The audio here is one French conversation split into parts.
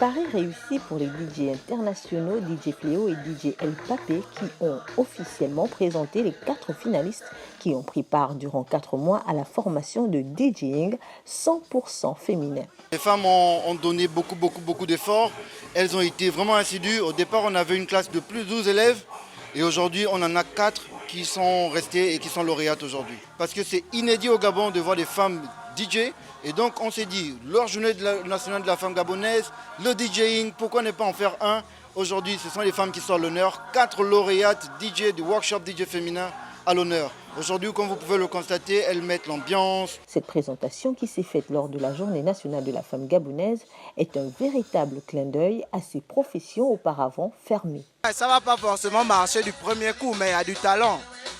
Pari réussi pour les DJ internationaux DJ Fléau et DJ El Papé qui ont officiellement présenté les 4 finalistes qui ont pris part durant 4 mois à la formation de DJing 100% féminin. Les femmes ont donné beaucoup d'efforts. Elles ont été vraiment assidues. Au départ, on avait une classe de plus de 12 élèves et aujourd'hui, on en a 4 qui sont restées et qui sont lauréates aujourd'hui. Parce que c'est inédit au Gabon de voir des femmes DJ. Et donc on s'est dit, leur journée nationale de la femme gabonaise, le DJing, pourquoi ne pas en faire un? Aujourd'hui, ce sont les femmes qui sont à l'honneur. 4 lauréates DJ du workshop DJ féminin à l'honneur. Aujourd'hui, comme vous pouvez le constater, elles mettent l'ambiance. Cette présentation qui s'est faite lors de la Journée nationale de la femme gabonaise est un véritable clin d'œil à ces professions auparavant fermées. Ça ne va pas forcément marcher du premier coup, mais il y a du talent.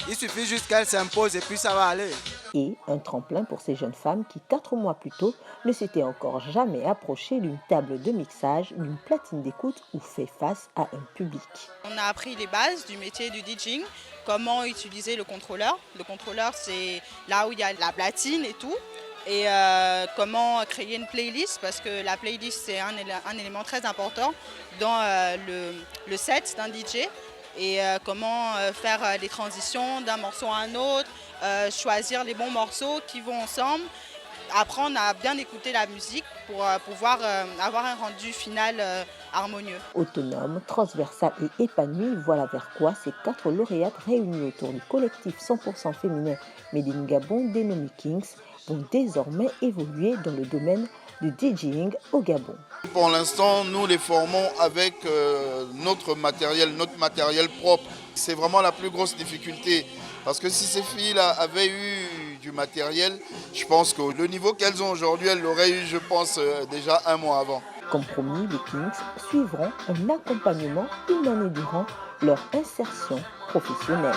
Il suffit juste qu'elle s'impose et puis ça va aller. Et un tremplin pour ces jeunes femmes qui, 4 mois plus tôt, ne s'étaient encore jamais approchées d'une table de mixage, d'une platine d'écoute ou fait face à un public. On a appris les bases du métier du DJing, comment utiliser le contrôleur. Le contrôleur, c'est là où il y a la platine et tout. Et comment créer une playlist, parce que la playlist, c'est un élément très important dans le set d'un DJ. Et comment faire les transitions d'un morceau à un autre, choisir les bons morceaux qui vont ensemble, apprendre à bien écouter la musique pour pouvoir avoir un rendu final harmonieux. Autonome, transversal et épanoui, voilà vers quoi ces 4 lauréates réunies autour du collectif 100% féminin Made in Gabon dénommé Kings vont désormais évoluer dans le domaine du DJing au Gabon. Pour l'instant, nous les formons avec notre matériel propre. C'est vraiment la plus grosse difficulté. Parce que si ces filles-là avaient eu du matériel, je pense que le niveau qu'elles ont aujourd'hui, elles l'auraient eu, je pense, déjà 1 mois avant. Comme promis, les Kings suivront un accompagnement une année durant leur insertion professionnelle.